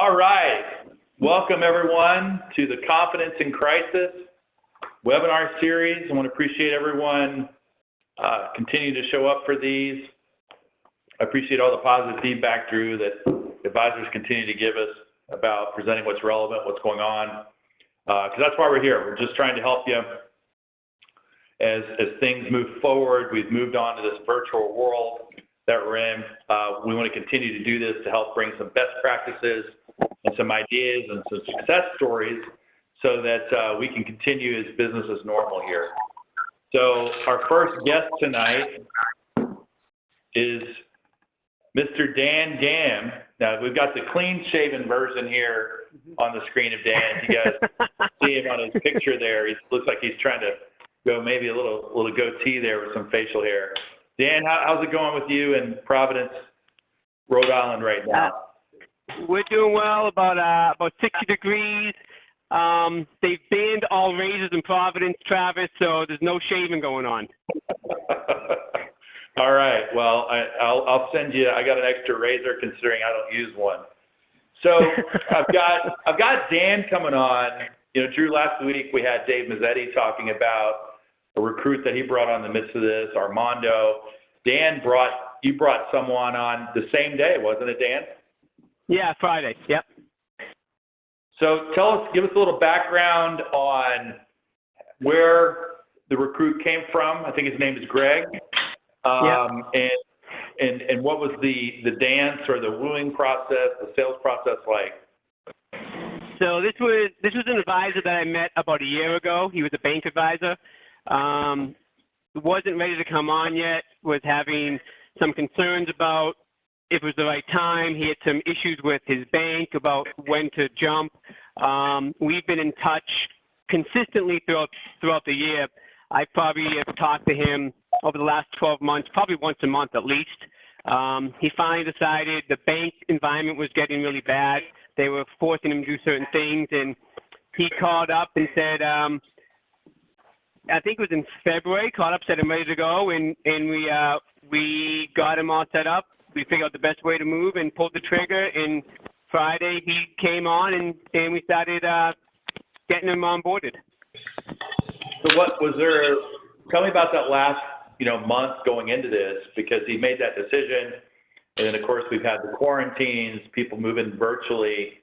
All right. Welcome, everyone, to the Confidence in Crisis webinar series. I want to appreciate everyone continuing to show up for these. I appreciate all the positive feedback, Drew, that advisors continue to give us about presenting what's relevant, what's going on, because that's why we're here. We're just trying to help you as things move forward. We've moved on to this virtual world that we're in. We want to continue to do this to help bring some best practices and some ideas and some success stories so that we can continue as business as normal here. So our first guest tonight is Mr. Dan Gam. Now, we've got the clean-shaven version here on the screen of Dan. You guys see him on his picture there. He looks like he's trying to go maybe a little goatee there with some facial hair. Dan, how's it going with you in Providence, Rhode Island right now? We're doing well, about 60 degrees. They've banned all razors in Providence, Travis, so there's no shaving going on. All right. Well, I'll send you. I got an extra razor considering I don't use one. So I've got Dan coming on. You know, Drew, last week we had Dave Mazzetti talking about a recruit that he brought on in the midst of this, Armando. Dan you brought someone on the same day, wasn't it, Dan? Yeah, Friday. Yep. So give us a little background on where the recruit came from. I think his name is Greg. Yep. And what was the dance or the wooing process, the sales process like? So this was an advisor that I met about a year ago. He was a bank advisor. Wasn't ready to come on yet, was having some concerns about if it was the right time. He had some issues with his bank about when to jump. We've been in touch consistently throughout the year. I probably have talked to him over the last 12 months, probably once a month at least. He finally decided the bank environment was getting really bad. They were forcing him to do certain things, and he called up and said, I think it was in February, called up, said I'm ready to go, and we got him all set up. We figured out the best way to move and pulled the trigger, and Friday he came on, and we started getting him onboarded. So what was there, tell me about that last month going into this, because he made that decision, and then of course we've had the quarantines, people moving virtually.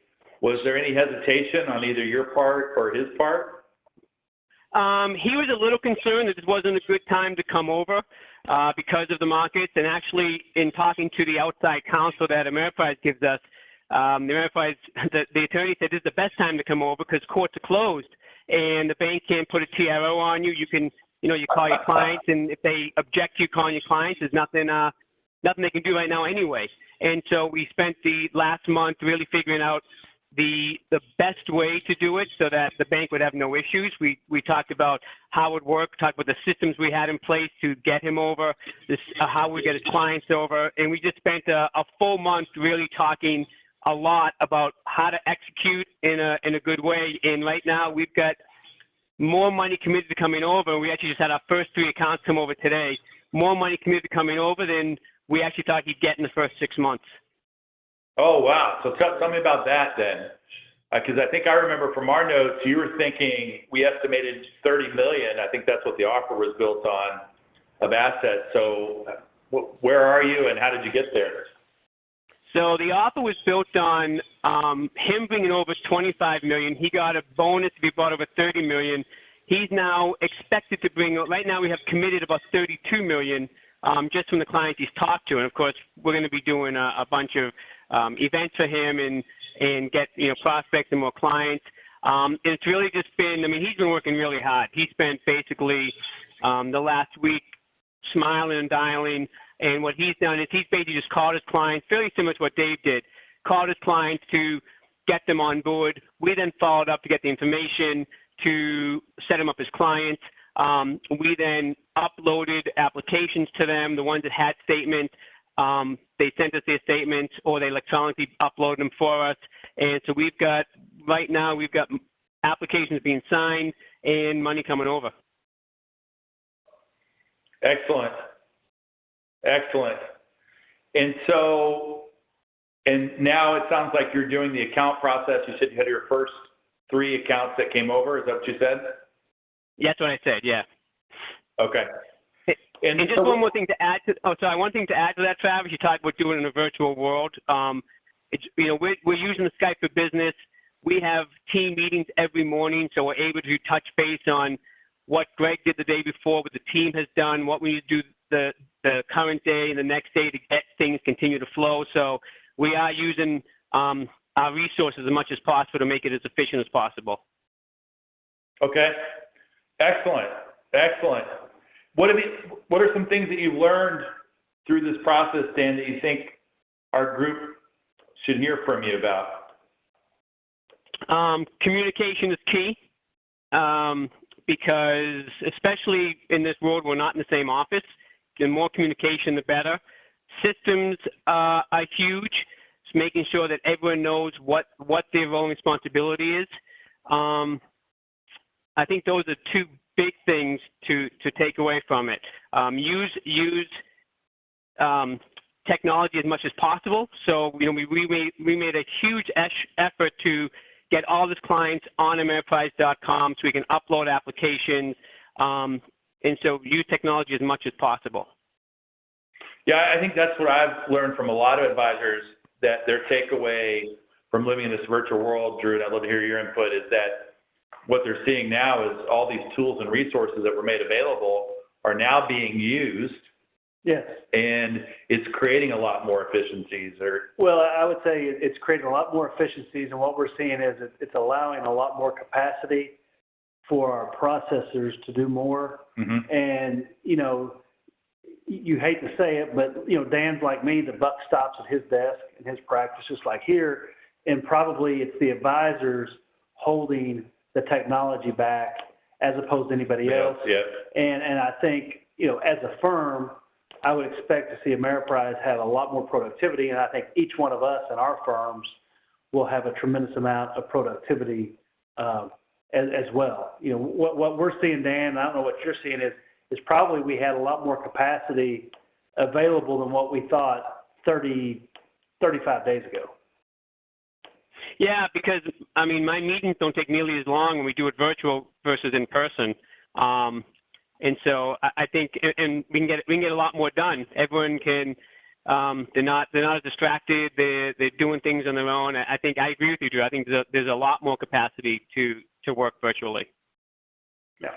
Was there any hesitation on either your part or his part? He was a little concerned that this wasn't a good time to come over because of the markets. And actually, in talking to the outside counsel that Ameriprise gives us, the attorney said this is the best time to come over because courts are closed and the bank can't put a TRO on you. You can, you call your clients, and if they object to you calling your clients, there's nothing they can do right now anyway. And so we spent the last month really figuring out the best way to do it so that the bank would have no issues. We talked about how it would work, talked about the systems we had in place to get him over, how we get his clients over, and we just spent a full month really talking a lot about how to execute in a good way. And right now we've got more money committed to coming over. We actually just had our first 3 accounts come over today. More money committed to coming over than we actually thought he'd get in the first 6 months. Oh, wow. So tell me about that then, because I think I remember from our notes, you were thinking we estimated $30 million. I think that's what the offer was built on of assets. So where are you and how did you get there? So the offer was built on him bringing over $25 million. He got a bonus if he brought over $30 million. He's now expected to bring, right now we have committed about $32 million just from the clients he's talked to. And of course, we're going to be doing a bunch of events for him and get prospects and more clients. It's really just been, he's been working really hard. He spent basically the last week smiling and dialing, and what he's done is he's basically just called his clients, fairly similar to what Dave did, called his clients to get them on board. We then followed up to get the information to set him up as clients. We then uploaded applications to them, the ones that had statements. They sent us their statements or they electronically uploaded them for us. And so right now we've got applications being signed and money coming over. Excellent. Excellent. And so And now it sounds like you're doing the account process. You said you had your first 3 accounts that came over. Is that what you said? Yeah, that's what I said, yeah. Okay. And just so, one more thing to add to, one thing to add to that, Travis, you talked about doing it in a virtual world. It's, we're using the Skype for Business. We have team meetings every morning, so we're able to touch base on what Greg did the day before, what the team has done, what we need to do the current day and the next day to get things continue to flow. So we are using our resources as much as possible to make it as efficient as possible. Okay. Excellent. Excellent. What are some things that you've learned through this process, Dan, that you think our group should hear from you about? Communication is key, because especially in this world, we're not in the same office. The more communication, the better. Systems are huge. It's making sure that everyone knows what their role and responsibility is. I think those are 2 big things to take away from it. Use technology as much as possible. So we made a huge effort to get all these clients on Ameriprise.com so we can upload applications, and so use technology as much as possible. Yeah, I think that's what I've learned from a lot of advisors, that their takeaway from living in this virtual world, Drew, and I'd love to hear your input, is that what they're seeing now is all these tools and resources that were made available are now being used. Yes. And it's creating a lot more efficiencies. Well, I would say it's creating a lot more efficiencies, and what we're seeing is it's allowing a lot more capacity for our processors to do more. Mm-hmm. And, you hate to say it, but, Dan's like me, the buck stops at his desk and his practice, just like here. And probably it's the advisors holding the technology back as opposed to anybody else. Yeah. And I think, as a firm, I would expect to see Ameriprise have a lot more productivity, and I think each one of us in our firms will have a tremendous amount of productivity as well. What we're seeing, Dan, I don't know what you're seeing, is probably we had a lot more capacity available than what we thought 35 days ago. Yeah, because, my meetings don't take nearly as long when we do it virtual versus in person. And so I think, and we can get a lot more done. Everyone can, they're not as distracted. They're doing things on their own. I think I agree with you, Drew. I think there's a lot more capacity to work virtually. Yeah.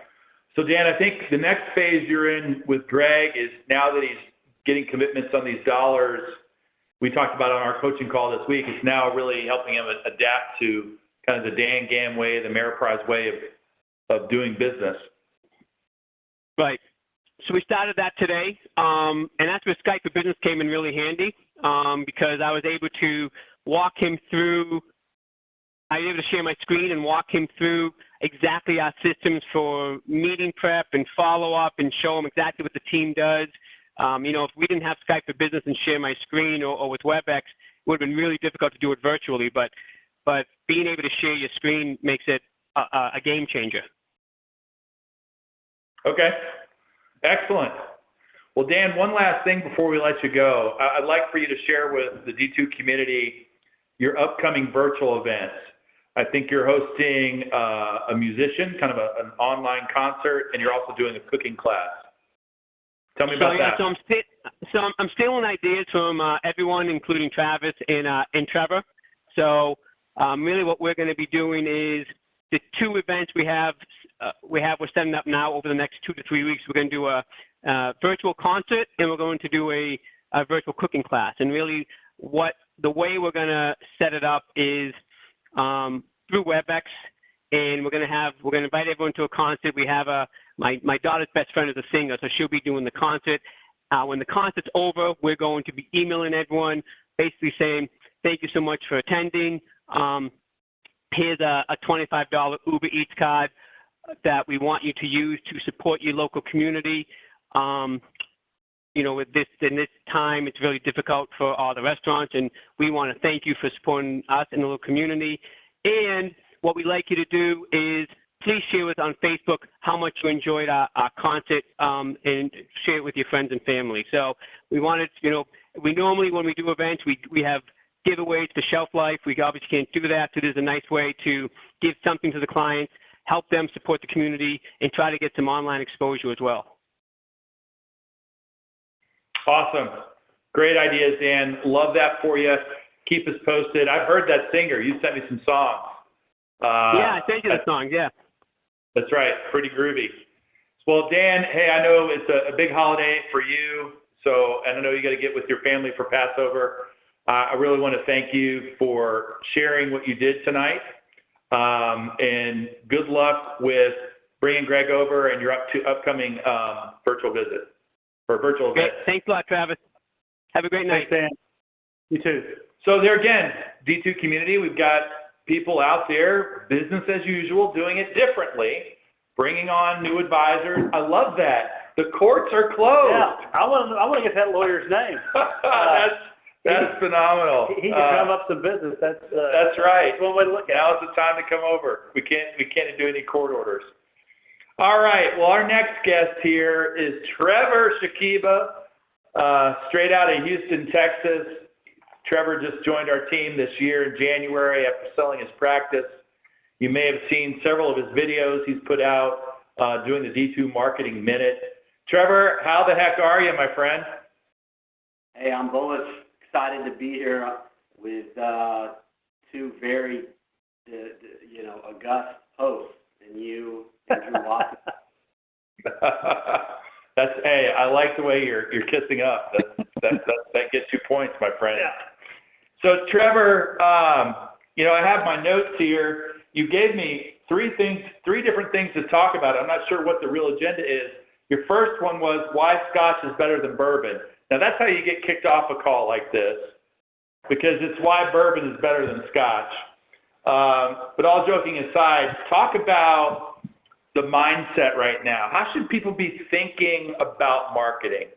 So Dan, I think the next phase you're in with Greg is, now that he's getting commitments on these dollars, we talked about on our coaching call this week, it's now really helping him adapt to kind of the Dan Gam way, the Ameriprise way of doing business. Right. So we started that today, and that's where Skype for Business came in really handy, because I was able to walk him through, I was able to share my screen and walk him through exactly our systems for meeting prep and follow-up, and show him exactly what the team does. If we didn't have Skype for Business and share my screen or with WebEx, it would have been really difficult to do it virtually, but being able to share your screen makes it a game changer. Okay. Excellent. Well, Dan, one last thing before we let you go. I'd like for you to share with the D2 community your upcoming virtual events. I think you're hosting a musician, kind of an online concert, and you're also doing a cooking class. Tell me about that. So I'm stealing ideas from everyone, including Travis and Trevor. So really what we're going to be doing is the 2 events we're setting up now over the next 2 to 3 weeks. We're going to do a virtual concert, and we're going to do a virtual cooking class. And really the way we're going to set it up is through WebEx, and we're going to invite everyone to a concert. We have my daughter's best friend is a singer, so she'll be doing the concert. When the concert's over, we're going to be emailing everyone, basically saying, thank you so much for attending. Here's a $25 Uber Eats card that we want you to use to support your local community. With in this time, it's really difficult for all the restaurants, and we want to thank you for supporting us in the little community. And what we'd like you to do is please share with us on Facebook how much you enjoyed our concert, and share it with your friends and family. So we wanted, we normally, when we do events, we have giveaways for shelf life. We obviously can't do that, so there's a nice way to give something to the clients, help them support the community, and try to get some online exposure as well. Awesome. Great ideas, Dan. Love that for you. Keep us posted. I've heard that singer. You sent me some songs. Yeah, I sent you the songs, yeah. That's right. Pretty groovy. Well, Dan, hey, I know it's a big holiday for you, and I know you got to get with your family for Passover. I really want to thank you for sharing what you did tonight, and good luck with bringing Greg over and your upcoming virtual visit or virtual event. Thanks a lot, Travis. Have a great night. Thanks, Dan. You too. So there again, D2 community, we've got people out there, business as usual, doing it differently, bringing on new advisors. I love that. The courts are closed. Yeah, I want to get that lawyer's name. That's phenomenal. He can drum up some business. That's right. That's one way to look at it. Now's the time to come over. We can't do any court orders. All right. Well, our next guest here is Trevor Shakiba, straight out of Houston, Texas. Trevor just joined our team this year in January after selling his practice. You may have seen several of his videos he's put out doing the D2 Marketing Minute. Trevor, how the heck are you, my friend? Hey, I'm bullish. Excited to be here with two very, august hosts, and you, Andrew Watson. Hey, I like the way you're kissing up. That gets you points, my friend. Yeah. So, Trevor, I have my notes here. You gave me three different things to talk about. I'm not sure what the real agenda is. Your first one was why Scotch is better than bourbon. Now, that's how you get kicked off a call like this, because it's why bourbon is better than Scotch. But all joking aside, talk about the mindset right now. How should people be thinking about marketing?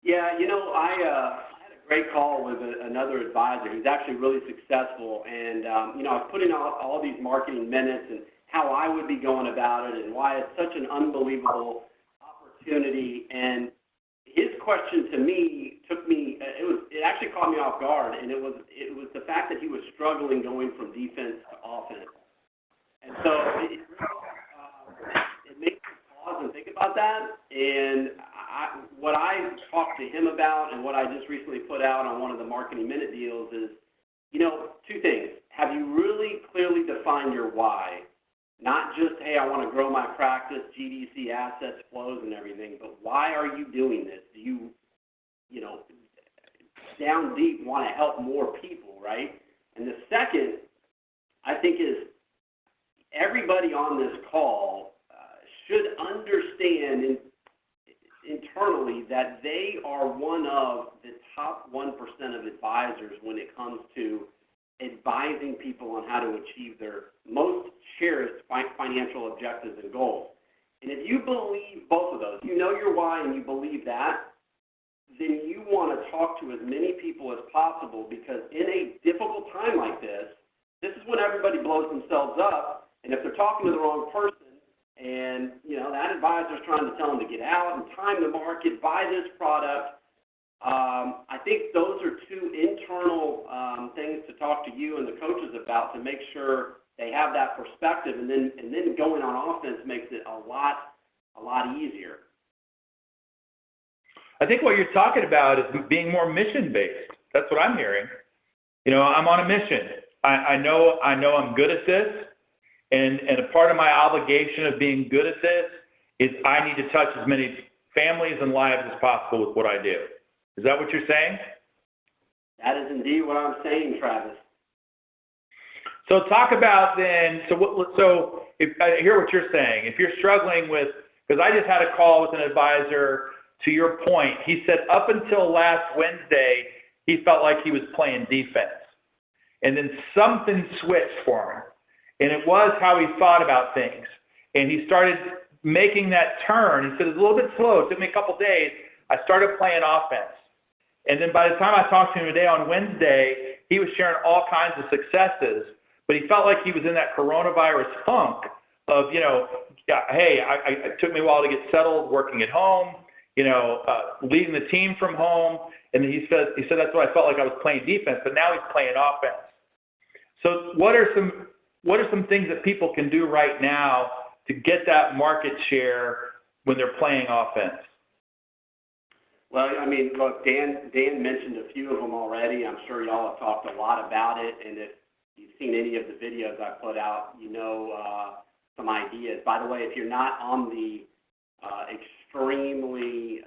Yeah, I had a great call with another advisor who's actually really successful. And, I was putting out all these marketing minutes and how I would be going about it and why it's such an unbelievable opportunity. And his question to me it actually caught me off guard, and it was the fact that he was struggling going from defense to offense. And so it makes me pause and think about that. And what I talked to him about and what I just recently put out on one of the Marketing Minute deals is, two things. Have you really clearly defined your why? Not just, hey, I want to grow my practice, GDC, assets, flows, and everything, but why are you doing this? Do you, down deep want to help more people, right? And the second, I think, is everybody on this call should understand internally that they are one of the top 1% of advisors when it comes to advising people on how to achieve their most cherished financial objectives and goals. And if you believe both of those, you know your why and you believe that, then you want to talk to as many people as possible, because in a difficult time like this is when everybody blows themselves up. And if they're talking to the wrong person and, that advisor's trying to tell them to get out and time the market, buy this product, I think those are two internal things to talk to you and the coaches about to make sure they have that perspective, and then going on offense makes it a lot easier. I think what you're talking about is being more mission-based. That's what I'm hearing. I'm on a mission. I know I'm good at this, and a part of my obligation of being good at this is I need to touch as many families and lives as possible with what I do. Is that what you're saying? That is indeed what I'm saying, Travis. So talk about then, so if I hear what you're saying, if you're struggling with, because I just had a call with an advisor, to your point, he said up until last Wednesday, he felt like he was playing defense. And then something switched for him. And it was how he thought about things. And he started making that turn. He said, it's a little bit slow. It took me a couple days. I started playing offense. And then by the time I talked to him today on Wednesday, he was sharing all kinds of successes, but he felt like he was in that coronavirus funk of, hey, it took me a while to get settled working at home. leading the team from home. And he said that's what I felt like I was playing defense, but now he's playing offense. So what are some things that people can do right now to get that market share when they're playing offense? Well, I mean, look, Dan mentioned a few of them already. I'm sure y'all have talked a lot about it, and if you've seen any of the videos I put out, some ideas. By the way, if you're not on the extremely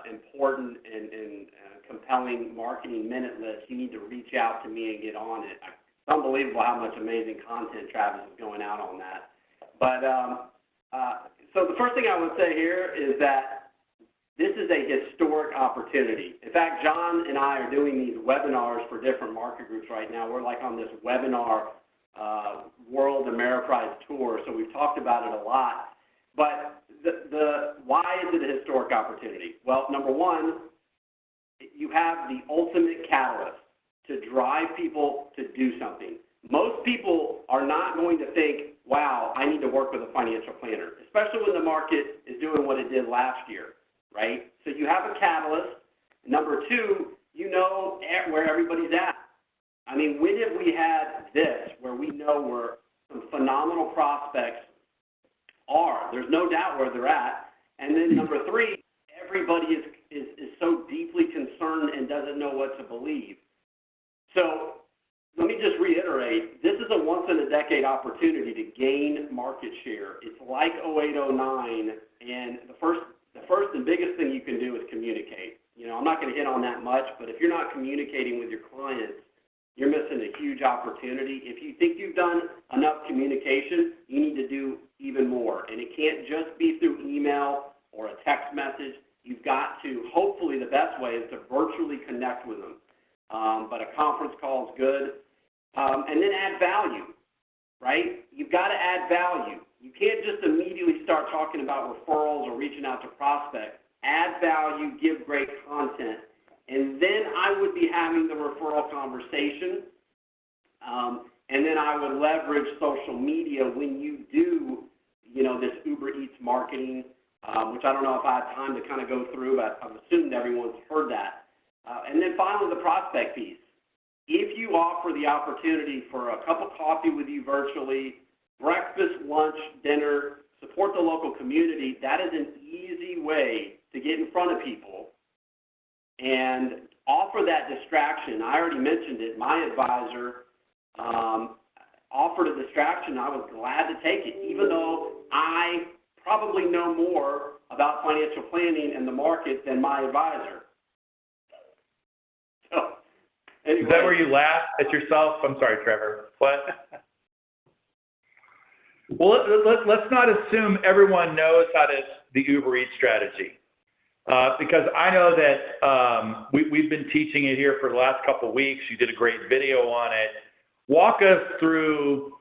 important and compelling marketing minute list, you need to reach out to me and get on it. It's unbelievable how much amazing content Travis is going out on that. But so the first thing I would say here is that this is a historic opportunity. In fact, John and I are doing these webinars for different market groups right now. We're like on this webinar World Ameriprise tour, so we've talked about it a lot. But why is it a historic opportunity? Well, number one, you have the ultimate catalyst to drive people to do something. Most people are not going to think, wow, I need to work with a financial planner, especially when the market is doing what it did last year, right? So you have a catalyst. Number two, you know where everybody's at. I mean, when have we had this where we know where some phenomenal prospects are? There's no doubt where they're at. And then number three, everybody is so deeply concerned and doesn't know what to believe. So let me just reiterate, this is a once-in-a-decade opportunity to gain market share. It's like 08-09, and the first and biggest thing you can do is communicate. I'm not going to hit on that much, but if you're not communicating with your clients, you're missing a huge opportunity. If you think you've done enough communication, you need to do even more. And it can't just be through email or a text message. You've got to, hopefully the best way is to virtually connect with them. But a conference call is good. And then add value, right? You've got to add value. You can't just immediately start talking about referrals or reaching out to prospects. Add value, give great content. And then I would be having the referral conversation. And then I would leverage social media when you do, this Uber Eats marketing, which I don't know if I have time to kind of go through, but I've assumed everyone's heard that. And then finally, the prospect piece. If you offer the opportunity for a cup of coffee with you virtually, breakfast, lunch, dinner, support the local community, that is an easy way to get in front of people and offer that distraction. I already mentioned it. My advisor offered a distraction. I was glad to take it, even though I probably know more about financial planning and the market than my advisor. So, anyway. Is that where you laugh at yourself? I'm sorry, Trevor. What? Well, let's not assume everyone knows how to the Uber Eats strategy. Because I know that we've been teaching it here for the last couple of weeks. You did a great video on it. Walk us through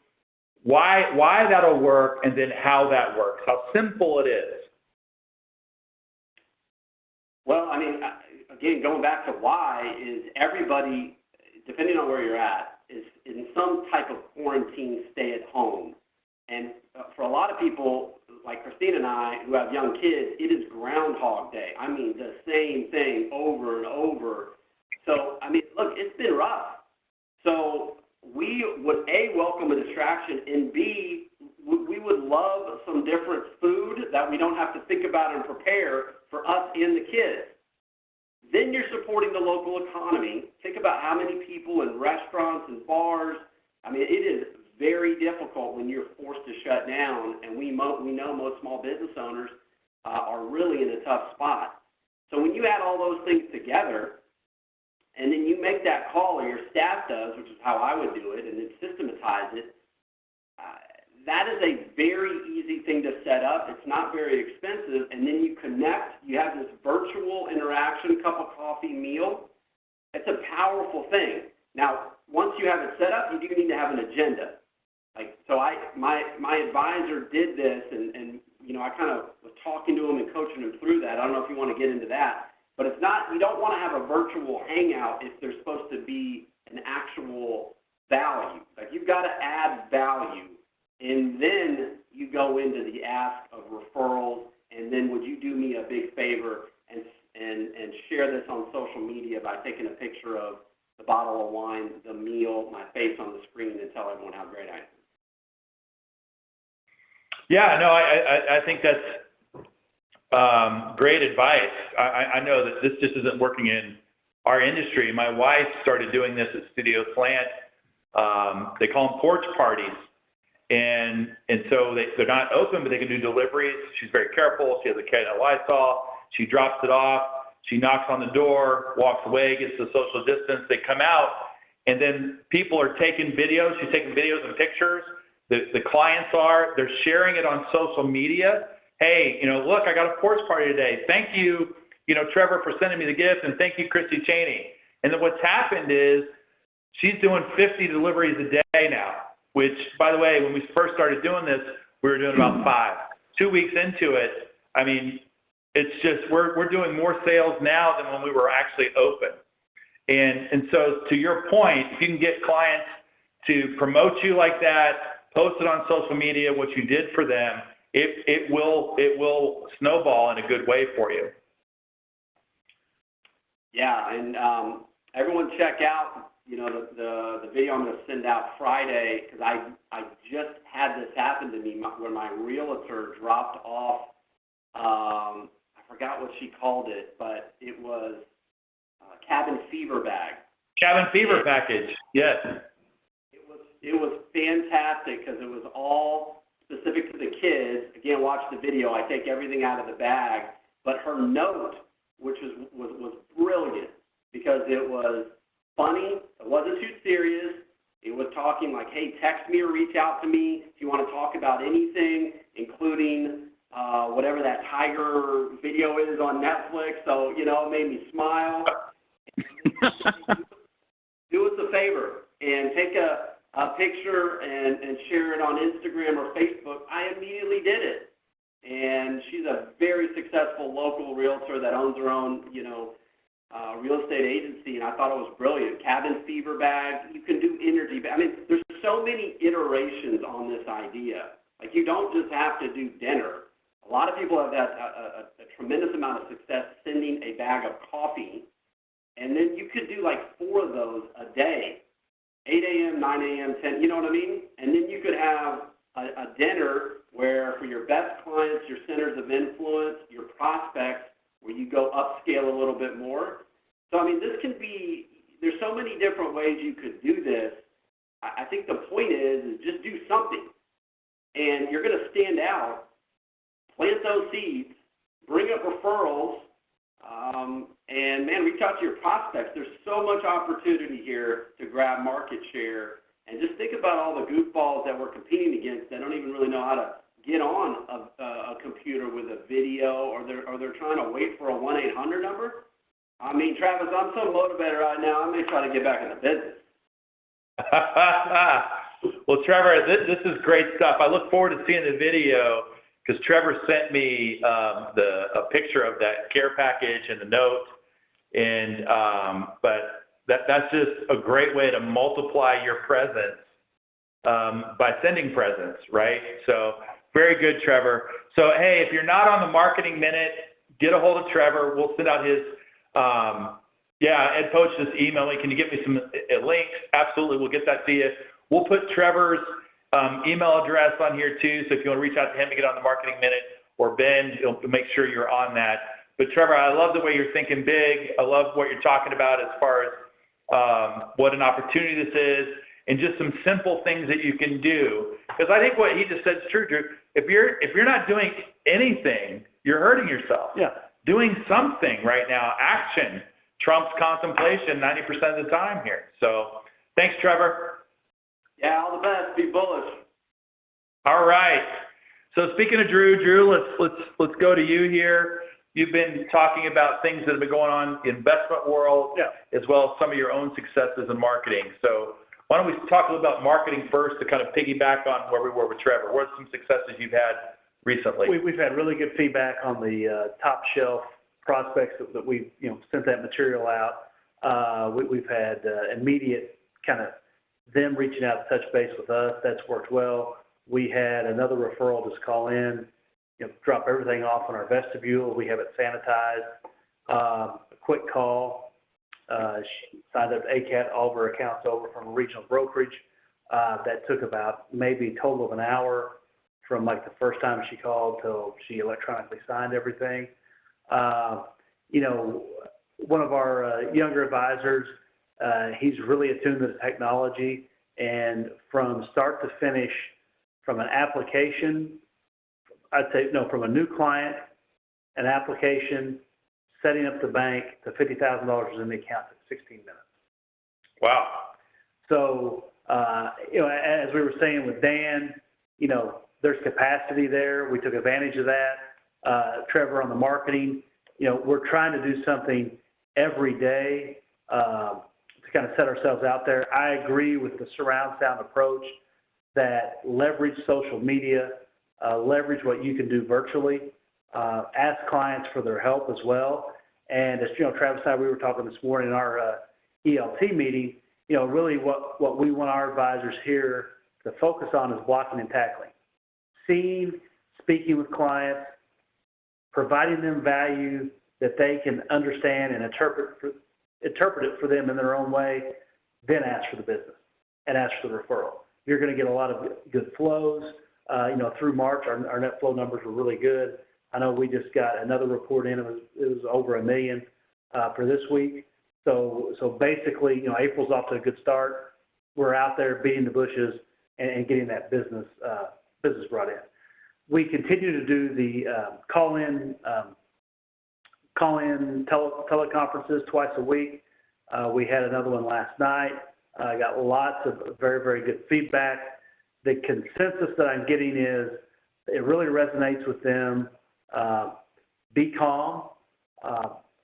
why that'll work and then how that works, how simple it is. Well, I mean, again, going back to why is everybody, depending on where you're at, is in some type of quarantine stay at home. And for a lot of people, like Christine and I, who have young kids, it is Groundhog Day. I mean, the same thing over and over. So, I mean, look, it's been rough. So we would, A, welcome a distraction, and B, we would love some different food that we don't have to think about and prepare for us and the kids. Then you're supporting the local economy. Think about how many people in restaurants and bars. I mean, it is very difficult when you're forced to shut down, and we know most small business owners are really in a tough spot. So when you add all those things together, and then you make that call, or your staff does, which is how I would do it, and then systematize it, that is a very easy thing to set up. It's not very expensive, and then you connect. You have this virtual interaction, cup of coffee, meal. It's a powerful thing. Now, once you have it set up, you do need to have an agenda. So my advisor did this, and I kind of was talking to him and coaching him through that. I don't know if you want to get into that, but it's not. You don't want to have a virtual hangout if there's supposed to be an actual value. You've got to add value, and then you go into the ask of referrals, and then would you do me a big favor and share this on social media by taking a picture of the bottle of wine, the meal, my face on the screen, and tell everyone how great I am. Yeah, no, I think that's great advice. I know that this just isn't working in our industry. My wife started doing this at Studio Slant. They call them porch parties. And so they're not open, but they can do deliveries. She's very careful. She has a can of Lysol. She drops it off. She knocks on the door, walks away, gets the social distance. They come out, and then people are taking videos. She's taking videos and pictures. The clients they're sharing it on social media. Hey, look, I got a porch party today. Thank you, Trevor, for sending me the gift, and thank you, Christy Cheney. And then what's happened is she's doing 50 deliveries a day now, which, by the way, when we first started doing this, we were doing about 5. 2 weeks into it, I mean, it's just we're doing more sales now than when we were actually open. And so to your point, if you can get clients to promote you like that, post it on social media, what you did for them, it will snowball in a good way for you. Yeah, and everyone check out the video I'm going to send out Friday, because I just had this happen to me where my realtor dropped off, I forgot what she called it, but it was cabin fever bag. Cabin fever package, yes. It was fantastic because it was all specific to the kids. Again, watch the video. I take everything out of the bag. But her note, which was brilliant, because it was funny. It wasn't too serious. It was talking like, hey, text me or reach out to me if you want to talk about anything, including whatever that tiger video is on Netflix. So, it made me smile. Do us a favor and take a picture and share it on Instagram or Facebook. I immediately did it. And she's a very successful local realtor that owns her own, real estate agency, and I thought it was brilliant. Cabin fever bags, you can do energy. I mean, there's so many iterations on this idea. Like, you don't just have to do dinner. A lot of people have had a tremendous amount of success sending a bag of coffee, and then you could do like 4 of those a day, 8 a.m., 9 a.m., 10, you know what I mean? And then you could have a dinner where for your best clients, your centers of influence, your prospects, where you go upscale a little bit more. So, I mean, this can be, there's so many different ways you could do this. I think the point is just do something. And you're going to stand out, plant those seeds, bring up referrals, and, man, reach out to your prospects. There's so much opportunity here to grab market share. And just think about all the goofballs that we're competing against that don't even really know how to get on a computer with a video, or they're trying to wait for a 1-800 number. I mean, Travis, I'm so motivated right now, I may try to get back into business. Well, Trevor, this is great stuff. I look forward to seeing the video, because Trevor sent me a picture of that care package and the note. And but that's just a great way to multiply your presence by sending presents, right? So very good, Trevor. So, hey, if you're not on the Marketing Minute, get a hold of Trevor. We'll send out his, Ed Poach just emailed me. Can you get me some links? Absolutely, we'll get that to you. We'll put Trevor's email address on here too, so if you want to reach out to him to get on the Marketing Minute, or Ben, he'll make sure you're on that. But Trevor, I love the way you're thinking big. I love what you're talking about as far as what an opportunity this is, and just some simple things that you can do. Because I think what he just said is true, Drew. If you're not doing anything, you're hurting yourself. Yeah. Doing something right now, action trumps contemplation 90% of the time here. So thanks, Trevor. Yeah, all the best. Be bullish. All right. So speaking of Drew, let's go to you here. You've been talking about things that have been going on in the investment world, as well as some of your own successes in marketing. So why don't we talk a little about marketing first to kind of piggyback on where we were with Trevor. What are some successes you've had recently? We've had really good feedback on the top shelf prospects that we've sent that material out. We've had immediate kind of them reaching out to touch base with us. That's worked well. We had another referral just call in, drop everything off in our vestibule. We have it sanitized. a quick call. She signed up to ACAT, all of her accounts over from a regional brokerage. That took about maybe a total of an hour from like the first time she called till she electronically signed everything. You know, one of our younger advisors, he's really attuned to the technology, and from start to finish, from an application, I'd say, no, from a new client, an application, setting up the bank to $50,000 in the account in 16 minutes. Wow. So, you know, as we were saying with Dan, you know, there's capacity there. We took advantage of that. Trevor, on the marketing, you know, we're trying to do something every day to kind of set ourselves out there. I agree with the surround sound approach that leverage social media, leverage what you can do virtually, ask clients for their help as well. And as you know, Travis and I, we were talking this morning in our ELT meeting, you know, really what we want our advisors here to focus on is blocking and tackling. Seeing, speaking with clients, providing them value that they can understand and interpret it for them in their own way, then ask for the business and ask for the referral. You're going to get a lot of good flows. You know, through March, our net flow numbers were really good. I know we just got another report in. It was over $1 million for this week. So basically, you know, April's off to a good start. We're out there beating the bushes and getting that business brought in. We continue to do the call-in teleconferences twice a week. We had another one last night. I got lots of very, very good feedback. The consensus that I'm getting is it really resonates with them. Be calm,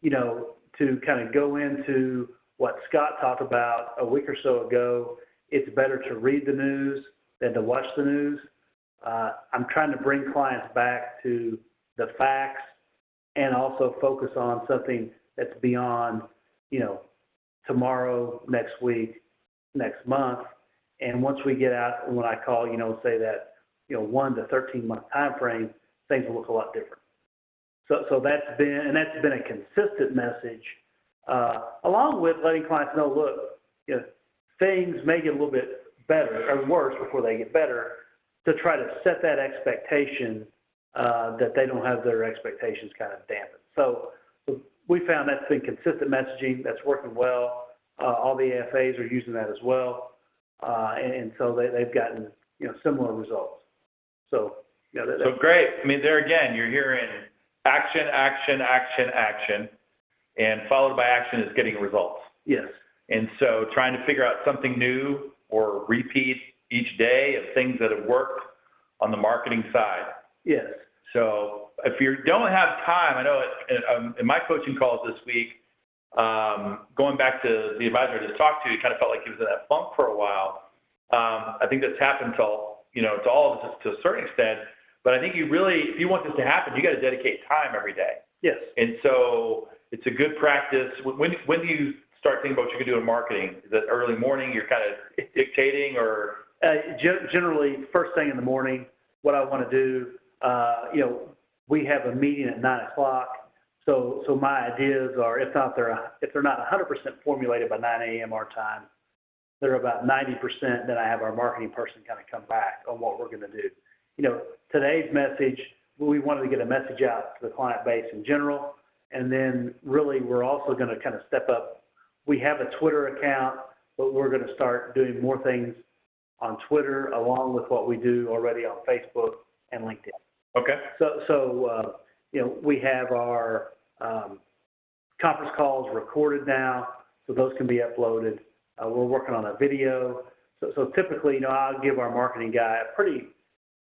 you know, to kind of go into what Scott talked about a week or so ago. It's better to read the news than to watch the news. I'm trying to bring clients back to the facts and also focus on something that's beyond, you know, tomorrow, next week, next month. And once we get out, and when I call, you know, say that, you know, 1 to 13 month time frame, things will look a lot different. So that's been a consistent message, along with letting clients know, look, you know, things may get a little bit better or worse before they get better, to try to set that expectation that they don't have their expectations kind of dampened. So we found that's been consistent messaging that's working well. All the AFAs are using that as well, and so they've gotten, you know, similar results. So yeah, so great. I mean, there again, you're hearing action, action, action, action, and followed by action is getting results. Yes. And so trying to figure out something new or repeat each day of things that have worked on the marketing side. Yes. So if you don't have time, I know in my coaching calls this week, going back to the advisor I just talked to, he kind of felt like he was in that funk for a while. I think that's happened to all of us to a certain extent. But I think if you want this to happen, you got to dedicate time every day. Yes. And so it's a good practice. When do you start thinking about what you can do in marketing? Is it early morning? You're kind of dictating, or? Generally, first thing in the morning, what I want to do, you know, we have a meeting at 9 o'clock. So my ideas are, if they're not 100% formulated by 9 a.m. our time, they're about 90%. Then I have our marketing person kind of come back on what we're going to do. You know, today's message, we wanted to get a message out to the client base in general, and then really we're also going to kind of step up. We have a Twitter account, but we're going to start doing more things on Twitter, along with what we do already on Facebook and LinkedIn. Okay. So you know, we have our conference calls recorded now, so those can be uploaded. We're working on a video. So typically, you know, I'll give our marketing guy a pretty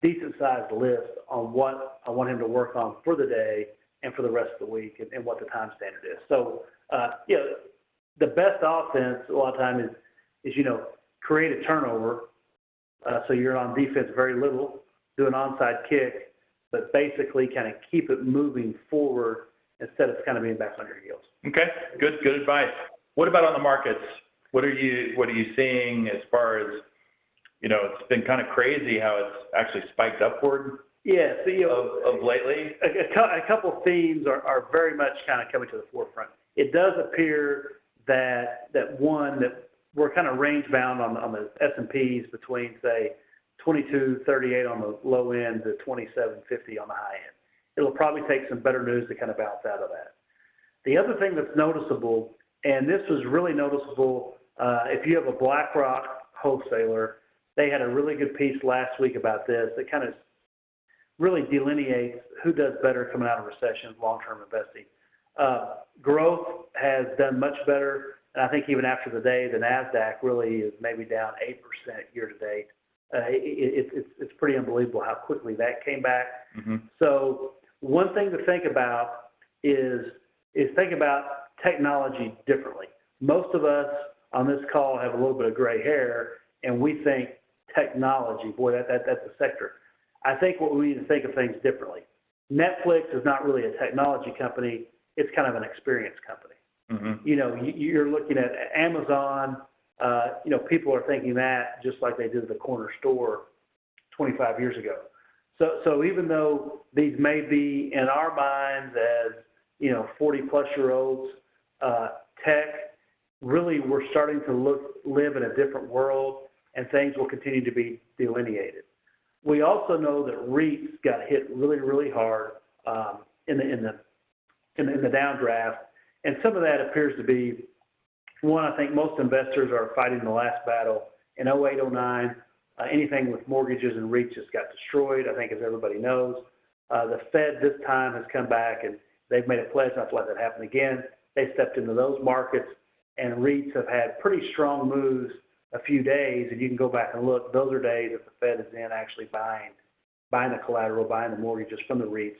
decent-sized list on what I want him to work on for the day and for the rest of the week, and what the time standard is. So, you know, the best offense a lot of times is you know, create a turnover. So you're on defense very little, do an onside kick, but basically kind of keep it moving forward instead of kind of being back on your heels. Okay, good advice. What about on the markets? What are you seeing as far as, you know, it's been kind of crazy how it's actually spiked upward. Yes, of lately? A couple of themes are very much kind of coming to the forefront. It does appear that we're kind of range bound on the S&Ps between, say, 2238 on the low end to 2750 on the high end. It'll probably take some better news to kind of bounce out of that. The other thing that's noticeable, and this was really noticeable if you have a BlackRock wholesaler, they had a really good piece last week about this. It kind of really delineates who does better coming out of recession, long-term investing. Growth has done much better, and I think even after the day, the NASDAQ really is maybe down 8% year to date. It's pretty unbelievable how quickly that came back. Mm-hmm. So one thing to think about is think about technology differently. Most of us on this call have a little bit of gray hair, and we think technology, boy, that's a sector. I think what we need to think of things differently. Netflix is not really a technology company. It's kind of an experience company. Mm-hmm. You're looking at Amazon. People are thinking that just like they did at the corner store 25 years ago. So even though these may be in our minds as 40-plus-year-olds, tech, really we're starting to live in a different world, and things will continue to be delineated. We also know that REITs got hit really, really hard in the downdraft, and some of that appears to be one. I think most investors are fighting the last battle in 08, 09. Anything with mortgages and REITs just got destroyed. I think, as everybody knows, the Fed this time has come back and they've made a pledge not to let that happen again. They stepped into those markets, and REITs have had pretty strong moves a few days, and you can go back and look. Those are days that the Fed is in actually buying the collateral, buying the mortgages from the REITs.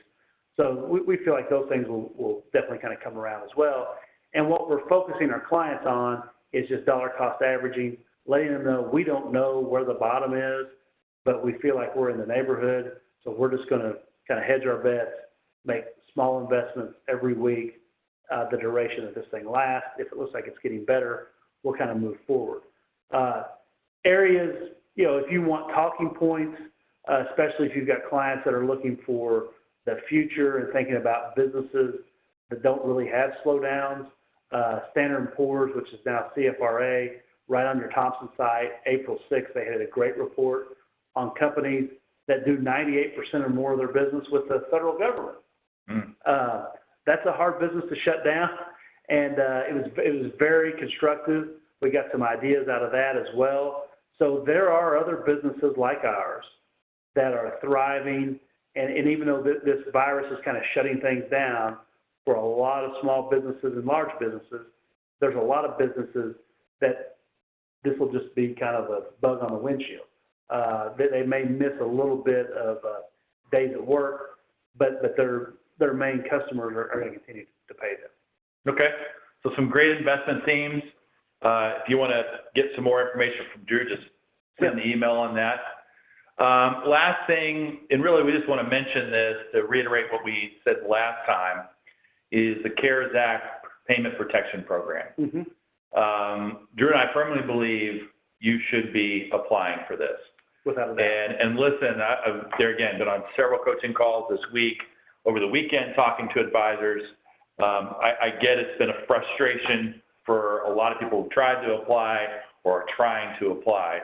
So we feel like those things will definitely kind of come around as well. And what we're focusing our clients on is just dollar cost averaging, letting them know we don't know where the bottom is, but we feel like we're in the neighborhood. So we're just going to kind of hedge our bets, make small investments every week, the duration that this thing lasts. If it looks like it's getting better, we'll kind of move forward. Areas, if you want talking points, especially if you've got clients that are looking for the future and thinking about businesses that don't really have slowdowns, Standard & Poor's, which is now CFRA, right on your Thompson site, April 6th, they had a great report on companies that do 98% or more of their business with the federal government. Mm. That's a hard business to shut down, and it was very constructive. We got some ideas out of that as well. So there are other businesses like ours that are thriving, and even though this virus is kind of shutting things down for a lot of small businesses and large businesses, there's a lot of businesses that this will just be kind of a bug on the windshield. They may miss a little bit of days at work, but their main customers are going to continue to pay them. Okay, so some great investment themes. If you want to get some more information from Drew, just send the email on that. Last thing, and really we just want to mention this to reiterate what we said last time, is the CARES Act Payment Protection Program. Mm-hmm. Drew and I firmly believe you should be applying for this. Without a doubt. And listen, I've there again been on several coaching calls this week, over the weekend talking to advisors. I get it's been a frustration for a lot of people who've tried to apply or are trying to apply.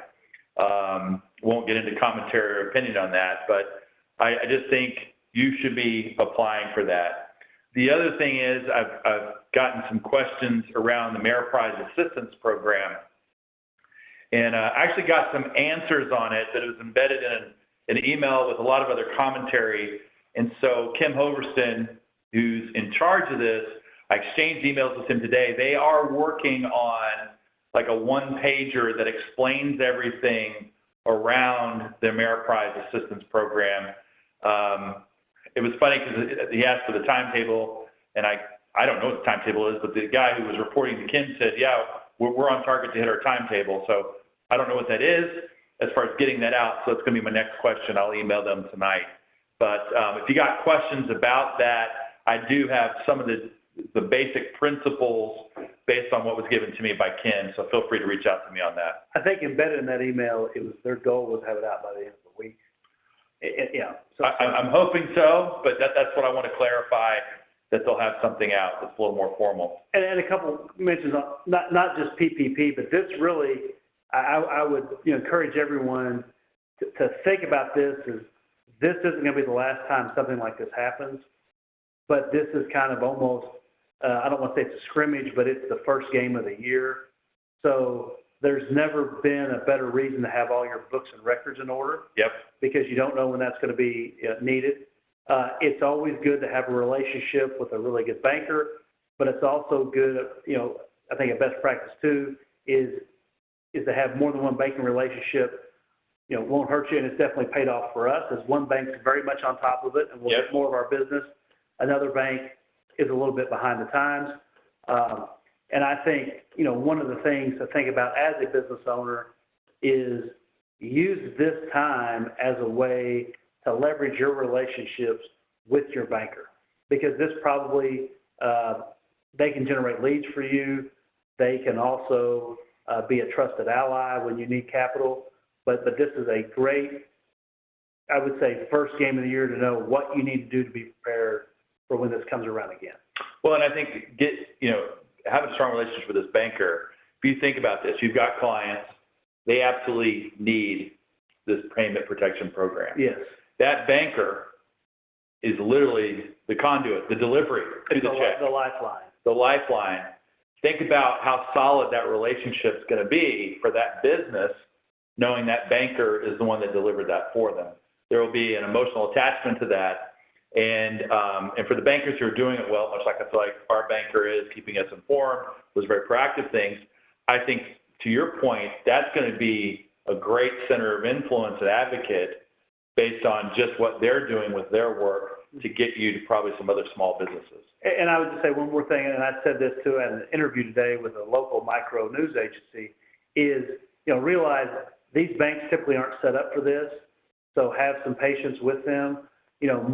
Won't get into commentary or opinion on that, but I just think you should be applying for that. The other thing is I've gotten some questions around the Ameriprise Assistance Program, and I actually got some answers on it that was embedded in an email with a lot of other commentary. And so Kim Hoverston, who's in charge of this, I exchanged emails with him today. They are working on like a one-pager that explains everything around the Ameriprise Assistance Program. It was funny because he asked for the timetable, and I don't know what the timetable is, but the guy who was reporting to Kim said, yeah, we're on target to hit our timetable. So I don't know what that is as far as getting that out. So it's going to be my next question. I'll email them tonight. But if you got questions about that, I do have some of the basic principles based on what was given to me by Kim. So feel free to reach out to me on that. I think embedded in that email, their goal was to have it out by the end of the week. Yeah. So, I'm hoping so, but that's what I want to clarify, that they'll have something out that's a little more formal. and a couple mentions on not just PPP, but this really, I would encourage everyone to think about this as this isn't going to be the last time something like this happens, but this is kind of almost, I don't want to say it's a scrimmage, but it's the first game of the year. So there's never been a better reason to have all your books and records in order. Yep. Because you don't know when that's going to be needed. It's always good to have a relationship with a really good banker, but it's also good, I think a best practice too is to have more than one banking relationship. Won't hurt you, and it's definitely paid off for us, as one bank's very much on top of it and will get more of our business. Another bank is a little bit behind the times. And I think, one of the things to think about as a business owner is use this time as a way to leverage your relationships with your banker, because this probably, they can generate leads for you. They can also be a trusted ally when you need capital. But this is a great, I would say, first game of the year to know what you need to do to be prepared for when this comes around again. Well, and I think have a strong relationship with this banker. If you think about this, you've got clients, they absolutely need this payment protection program. Yes. That banker is literally the conduit, the delivery to the check. The lifeline. The lifeline. Think about how solid that relationship is going to be for that business, knowing that banker is the one that delivered that for them. There will be an emotional attachment to that. And for the bankers who are doing it well, much like I feel like our banker is, keeping us informed, was very proactive things, I think, to your point, that's going to be a great center of influence and advocate based on just what they're doing with their work to get you to probably some other small businesses. And I would just say one more thing, and I said this too at an interview today with a local micro news agency, is, realize these banks typically aren't set up for this, so have some patience with them.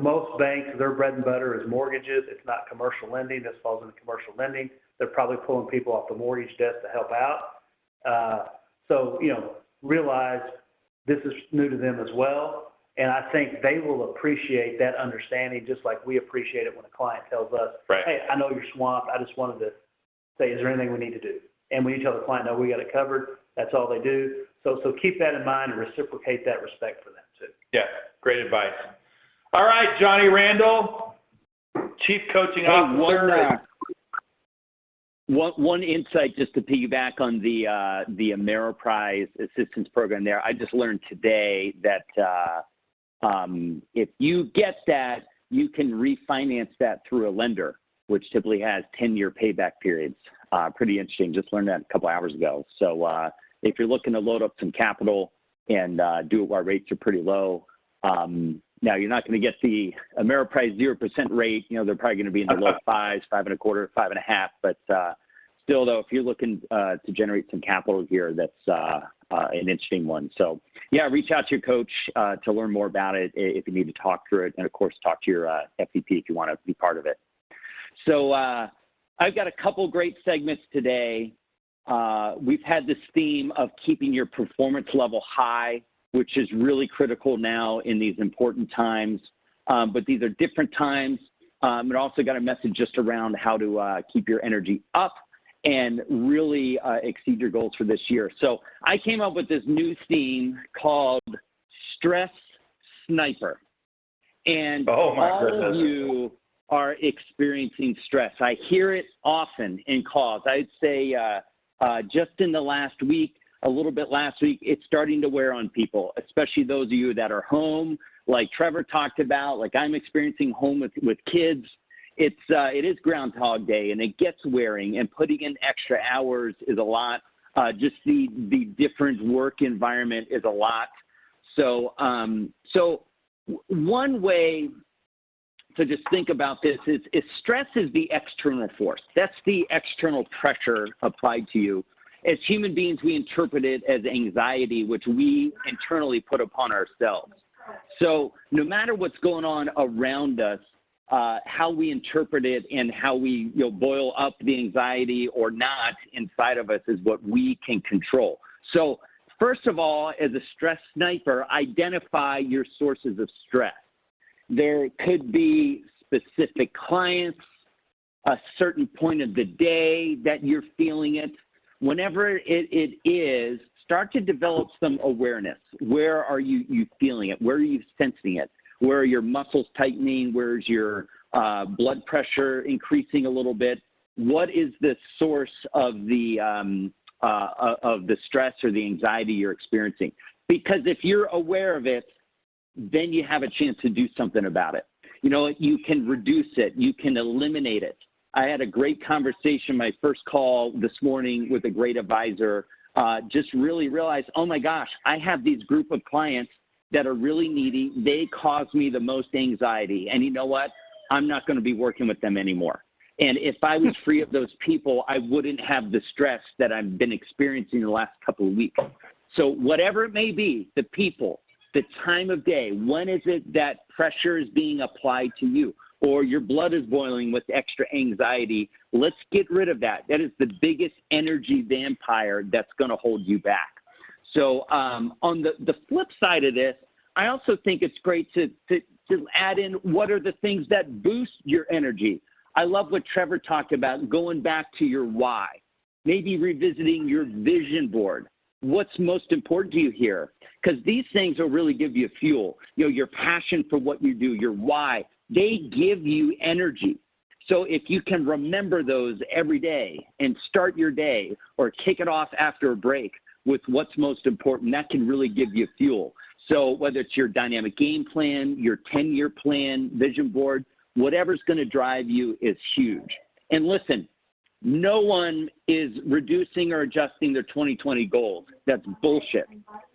Most banks, their bread and butter is mortgages. It's not commercial lending. This falls into commercial lending. They're probably pulling people off the mortgage desk to help out. So, realize this is new to them as well. And I think they will appreciate that understanding just like we appreciate it when a client tells us, right, hey, I know you're swamped. I just wanted to say, is there anything we need to do? And when you tell the client, no, we got it covered, that's all they do. So keep that in mind and reciprocate that respect for them too. Yeah, great advice. All right, Johnny Randall, Chief Coaching Officer. One insight just to piggyback on the Ameriprise Assistance Program there. I just learned today that if you get that, you can refinance that through a lender, which typically has 10-year payback periods. Pretty interesting. Just learned that a couple hours ago. So if you're looking to load up some capital and do it while rates are pretty low, now you're not going to get the Ameriprise 0% rate. They're probably going to be in the low 5s, 5.25, 5.5. But still, though, if you're looking to generate some capital here, that's an interesting one. So, yeah, reach out to your coach to learn more about it if you need to talk through it. And, of course, talk to your FVP if you want to be part of it. So I've got a couple great segments today. We've had this theme of keeping your performance level high, which is really critical now in these important times. But these are different times. And also got a message just around how to keep your energy up and really exceed your goals for this year. So I came up with this new theme called Stress Sniper. And all of you are experiencing stress. I hear it often in calls. I'd say just in the last week, a little bit last week, it's starting to wear on people, especially those of you that are home, like Trevor talked about, like I'm experiencing home with kids. It is Groundhog Day, and it gets wearing, and putting in extra hours is a lot. Just the different work environment is a lot. So one way to just think about this is stress is the external force. That's the external pressure applied to you. As human beings, we interpret it as anxiety, which we internally put upon ourselves. So no matter what's going on around us, how we interpret it and how we boil up the anxiety or not inside of us is what we can control. So First of all, as a stress sniper, identify your sources of stress. There could be specific clients, a certain point of the day that you're feeling it. Whenever it is, start to develop some awareness. Where are you feeling it? Where are you sensing it? Where are your muscles tightening? Where's your blood pressure increasing a little bit? What is the source of the stress or the anxiety you're experiencing? Because if you're aware of it, then you have a chance to do something about it. You know, you can reduce it. You can eliminate it. I had a great conversation, my first call this morning with a great advisor, just really realized, oh my gosh, I have these group of clients that are really needy. They cause me the most anxiety. And you know what? I'm not going to be working with them anymore. And if I was free of those people, I wouldn't have the stress that I've been experiencing the last couple of weeks. So whatever it may be, the people, the time of day, when is it that pressure is being applied to you, or your blood is boiling with extra anxiety? Let's get rid of that. That is the biggest energy vampire that's going to hold you back. So on the flip side of this, I also think it's great to add in what are the things that boost your energy. I love what Trevor talked about, going back to your why, maybe revisiting your vision board. What's most important to you here? Because these things will really give you fuel. You know, your passion for what you do, your why, they give you energy. So if you can remember those every day and start your day or kick it off after a break with what's most important, that can really give you fuel. So whether it's your dynamic game plan, your 10-year plan, vision board, whatever's going to drive you is huge. And listen, no one is reducing or adjusting their 2020 goals. That's bullshit.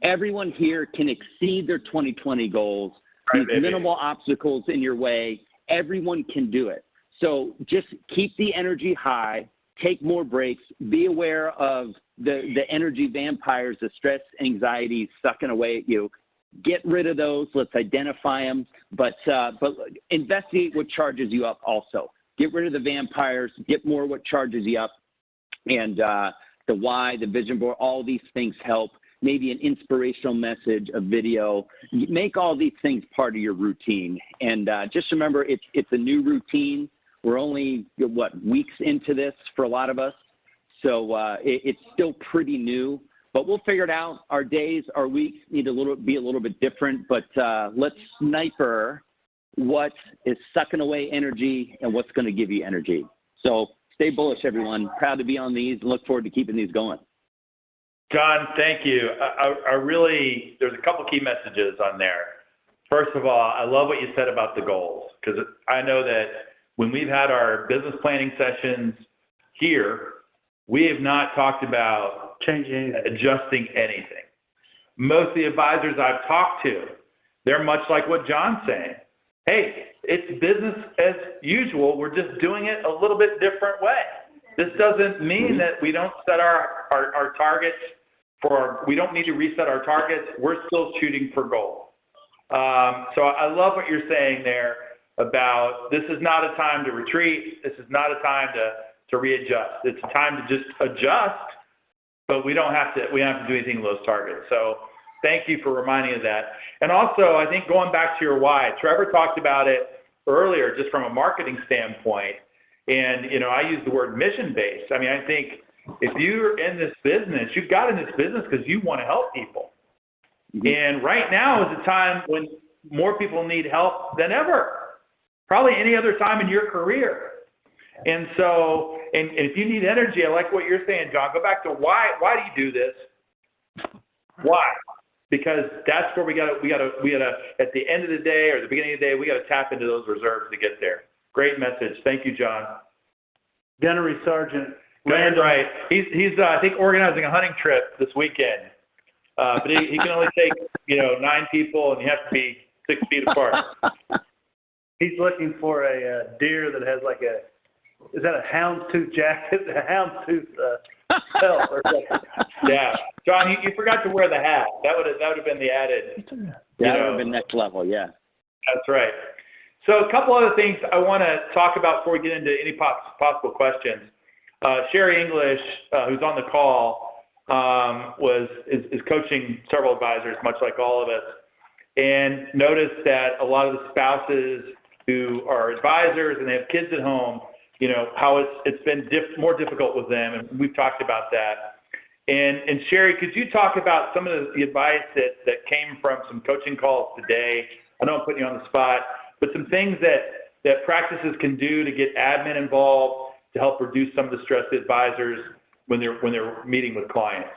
Everyone here can exceed their 2020 goals. These minimal obstacles in your way, everyone can do it. So just keep the energy high, take more breaks, be aware of the energy vampires, the stress, anxiety sucking away at you. Get rid of those. Let's identify them, but investigate what charges you up also. Get rid of the vampires, get more what charges you up, and the why, the vision board, all these things help. Maybe an inspirational message, a video. Make all these things part of your routine. And just remember, it's a new routine. We're only, weeks into this for a lot of us. So it's still pretty new, but we'll figure it out. Our days, our weeks need be a little bit different, but let's sniper what is sucking away energy and what's going to give you energy. So stay bullish, everyone. Proud to be on these and look forward to keeping these going. John, thank you. I really, there's a couple key messages on there. First of all, I love what you said about the goals, because I know that when we've had our business planning sessions here, we have not talked about adjusting anything. Most of the advisors I've talked to, they're much like what John's saying. Hey, it's business as usual. We're just doing it a little bit different way. This doesn't mean that we don't set our targets we don't need to reset our targets. We're still shooting for gold. So I love what you're saying there about this is not a time to retreat. This is not a time to readjust. It's a time to just adjust, but we don't have to do anything with those targets. So thank you for reminding us that. And also, I think going back to your why, Trevor talked about it earlier just from a marketing standpoint. And, you know, I use the word mission-based. I mean, I think if you're in this business, you've got in this business because you want to help people. Mm-hmm. And right now is a time when more people need help than ever, probably any other time in your career. And so, and if you need energy, I like what you're saying, John. Go back to why. Why do you do this? Why? Because that's where we gotta at the end of the day or the beginning of the day, we gotta tap into those reserves to get there. Great message. Thank you, John. Gunnery Sergeant. Rand, right. He's I think organizing a hunting trip this weekend. But he can only take 9 people, and you have to be 6 feet apart. He's looking for a deer that has like is that a houndstooth jacket? A houndstooth belt or something. Yeah, John, you forgot to wear the hat. That would have been the added. That would have been next level. Yeah. That's right. So a couple other things I want to talk about before we get into any possible questions. Sherry English, who's on the call, is coaching several advisors, much like all of us, and noticed that a lot of the spouses who are advisors and they have kids at home, you know, how it's been more difficult with them, and we've talked about that. And Sherry, could you talk about some of the advice that came from some coaching calls today? I know I'm putting you on the spot, but some things that practices can do to get admin involved to help reduce some of the stress to advisors when they're meeting with clients.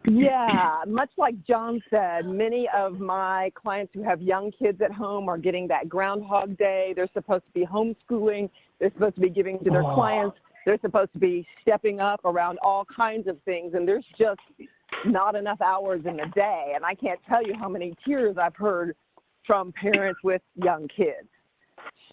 Yeah, much like John said, many of my clients who have young kids at home are getting that Groundhog Day. They're supposed to be homeschooling. They're supposed to be giving to their clients. They're supposed to be stepping up around all kinds of things, and there's just not enough hours in the day. And I can't tell you how many tears I've heard from parents with young kids.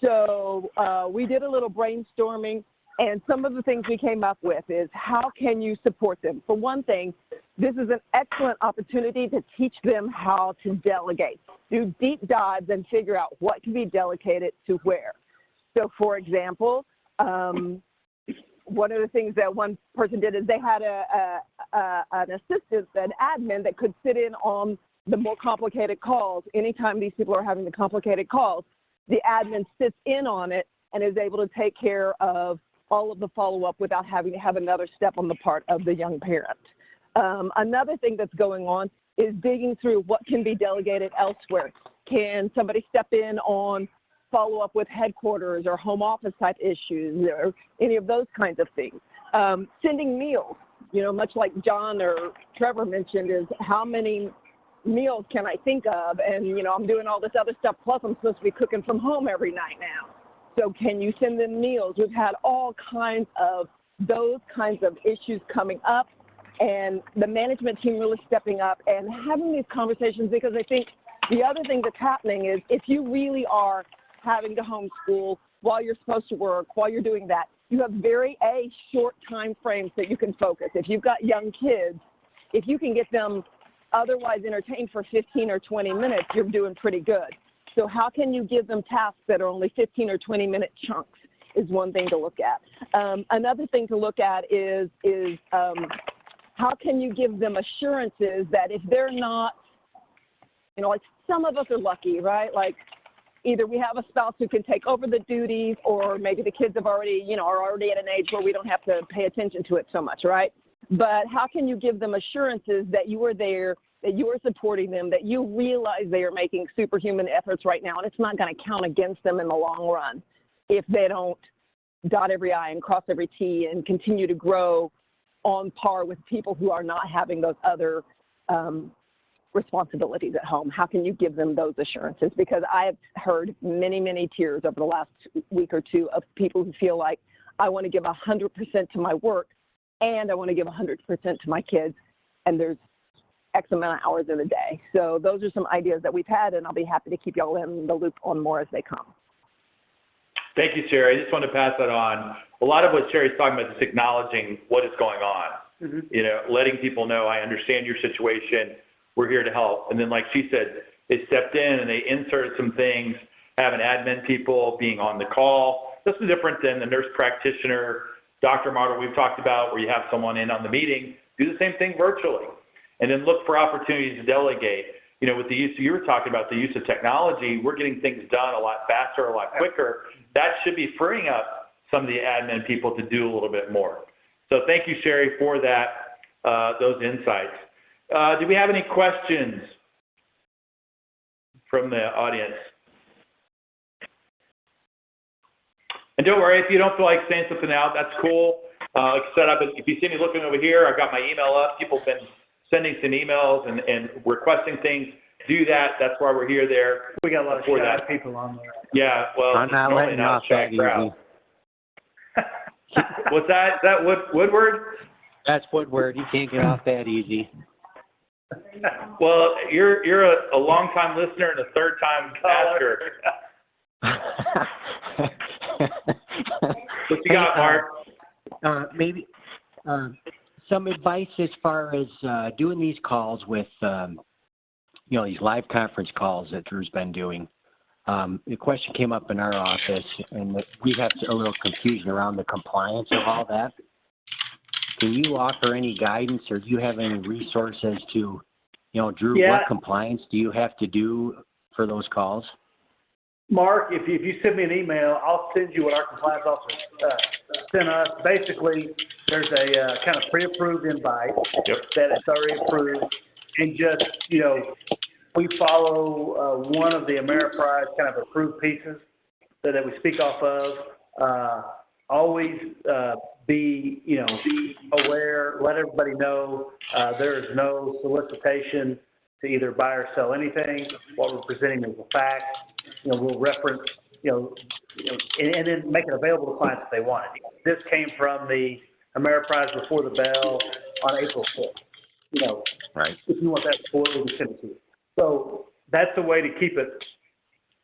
So we did a little brainstorming, and some of the things we came up with is how can you support them? For one thing, this is an excellent opportunity to teach them how to delegate. Do deep dives and figure out what can be delegated to where. So for example, one of the things that one person did is they had an assistant, an admin that could sit in on the more complicated calls. Anytime these people are having the complicated calls, the admin sits in on it and is able to take care of all of the follow-up without having to have another step on the part of the young parent. Another thing that's going on is digging through what can be delegated elsewhere. Can somebody step in on follow-up with headquarters or home office type issues or any of those kinds of things? Sending meals, you know, much like John or Trevor mentioned, is how many meals can I think of? And, you know, I'm doing all this other stuff, plus I'm supposed to be cooking from home every night now. So can you send them meals? We've had all kinds of those kinds of issues coming up, and the management team really stepping up and having these conversations, because I think the other thing that's happening is if you really are having to homeschool while you're supposed to work, while you're doing that, you have very short time frames that you can focus. If you've got young kids, if you can get them otherwise entertained for 15 or 20 minutes, you're doing pretty good. So how can you give them tasks that are only 15 or 20-minute chunks is one thing to look at. Another thing to look at is how can you give them assurances that if they're not, you know, like some of us are lucky, right? Like either we have a spouse who can take over the duties, or maybe the kids have already, you know, are already at an age where we don't have to pay attention to it so much, right? But how can you give them assurances that you are there, that you are supporting them, that you realize they are making superhuman efforts right now, and it's not going to count against them in the long run if they don't dot every I and cross every T and continue to grow on par with people who are not having those other responsibilities at home. How can you give them those assurances? Because I have heard many, many tears over the last week or two of people who feel like, I want to give 100% to my work and I want to give 100% to my kids, and there's X amount of hours in a day. So those are some ideas that we've had, and I'll be happy to keep y'all in the loop on more as they come. Thank you, Sherry. I just want to pass that on. A lot of what Sherry's talking about is acknowledging what is going on. Mm-hmm. You know, letting people know, I understand your situation. We're here to help. And then, like she said, they stepped in and they inserted some things, having admin people being on the call. This is different than the nurse practitioner, doctor model we've talked about, where you have someone in on the meeting. Do the same thing virtually. And then look for opportunities to delegate. You know, with the use, you were talking about the use of technology, we're getting things done a lot faster, a lot quicker. That should be freeing up some of the admin people to do a little bit more. So thank you, Sherry, for that, those insights. Do we have any questions from the audience? And don't worry, if you don't feel like saying something out, that's cool. Like I said, if you see me looking over here, I've got my email up. People have been sending some emails and requesting things. Do that. That's why we're here there. We got a lot of shy people on there. Yeah, well, I'm not letting you off that easy. What's that? Is that Woodward? That's Woodward. You can't get off that easy. Well, you're a long-time listener and a third-time asker. What you got, Mark? Maybe some advice as far as doing these calls with, you know, these live conference calls that Drew's been doing. The question came up in our office, and we have a little confusion around the compliance of all that. can you offer any guidance, or do you have any resources to, Drew, Yeah. what compliance do you have to do for those calls? Mark, if you send me an email, I'll send you what our compliance officer sent us. Basically, there's a kind of pre-approved invite that it's already approved, and just, we follow one of the Ameriprise kind of approved pieces that we speak off of. Always be aware, let everybody know there is no solicitation to either buy or sell anything. What we're presenting is a fact. We'll reference, and then make it available to clients if they want it. This came from the Ameriprise Before the Bell on April 5th. Right. If you want that support, we can send it to you. So that's a way to keep it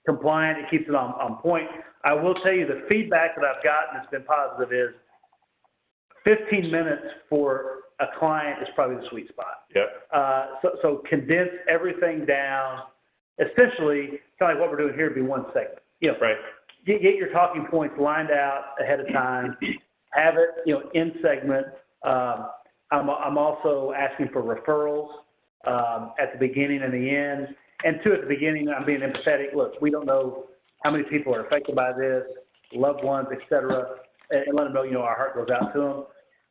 compliant. It keeps it on point. I will tell you the feedback that I've gotten that's been positive is 15 minutes for a client is probably the sweet spot. Yep. So condense everything down. Essentially, kind of like what we're doing here would be one segment. Right. Get your talking points lined out ahead of time. Have it, in segment. I'm also asking for referrals at the beginning and the end. And two, at the beginning, I'm being empathetic. Look, we don't know how many people are affected by this, loved ones, et cetera, and let them know, our heart goes out to them.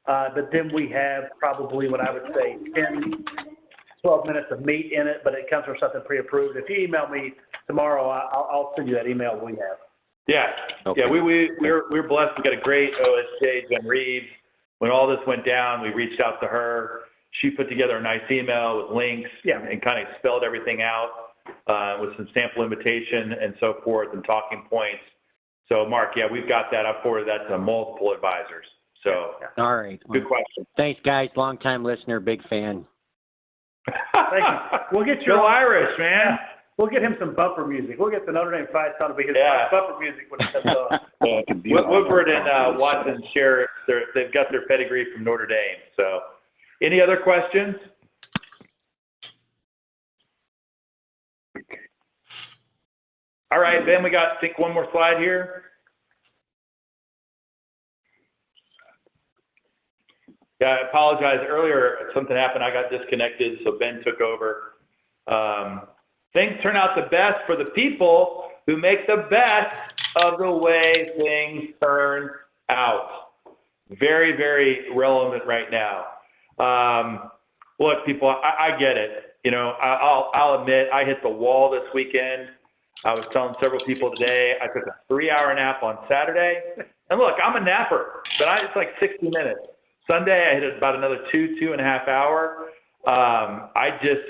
But then we have probably what I would say 10, 12 minutes of meat in it, but it comes from something pre-approved. If you email me tomorrow, I'll send you that email we have. Yeah. Okay. Yeah, we're blessed. We got a great OSJ, Jen Reeves. When all this went down, we reached out to her. She put together a nice email with links and kind of spelled everything out with some sample invitation and so forth and talking points. So, Mark, we've got that. I've forwarded that to multiple advisors. So, all right. Good question. Thanks, guys. Long-time listener, big fan. Thank you. We'll get you. Go Irish, man. We'll get him some bumper music. We'll get the Notre Dame fight on to be his bumper music when it comes on. Woodward and Watson share. They've got their pedigree from Notre Dame. So, any other questions? All right, Ben, we got, I think, one more slide here. Yeah, I apologize. Earlier, something happened. I got disconnected, so Ben took over. Things turn out the best for the people who make the best of the way things turn out. Very, very relevant right now. Look, people, I get it. I'll admit I hit the wall this weekend. I was telling several people today, I took a 3-hour nap on Saturday. And look, I'm a napper, but it's like 60 minutes. Sunday, I hit about another 2.5 hour. I just,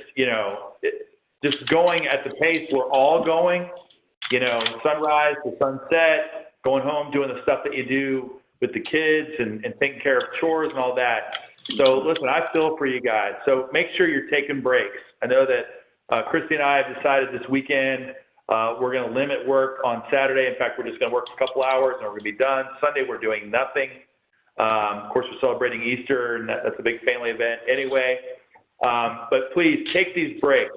just going at the pace we're all going, sunrise to sunset, going home, doing the stuff that you do with the kids and taking care of chores and all that. So listen, I feel for you guys. So make sure you're taking breaks. I know that Christy and I have decided this weekend we're going to limit work on Saturday. In fact, we're just going to work a couple hours and we're going to be done. Sunday, we're doing nothing. Of course, we're celebrating Easter, and that's a big family event anyway. But please take these breaks.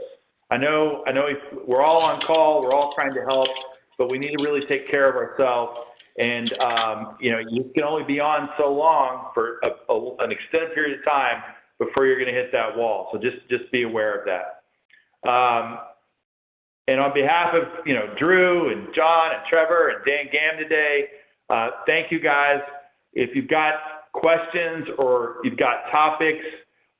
I know we're all on call. We're all trying to help, but we need to really take care of ourselves. And, you can only be on so long for an extended period of time before you're going to hit that wall. So just be aware of that. And on behalf of, Drew and John and Trevor and Dan Gam today, thank you guys. If you've got questions or you've got topics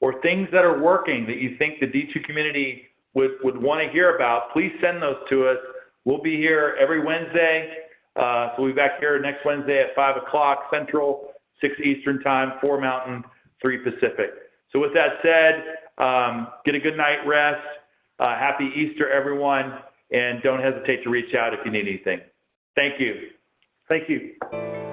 or things that are working that you think the D2 community would want to hear about, please send those to us. We'll be here every Wednesday. So we'll be back here next Wednesday at 5 o'clock Central, 6 Eastern Time, 4 Mountain, 3 Pacific. So with that said, get a good night rest. Happy Easter, everyone. And don't hesitate to reach out if you need anything. Thank you. Thank you.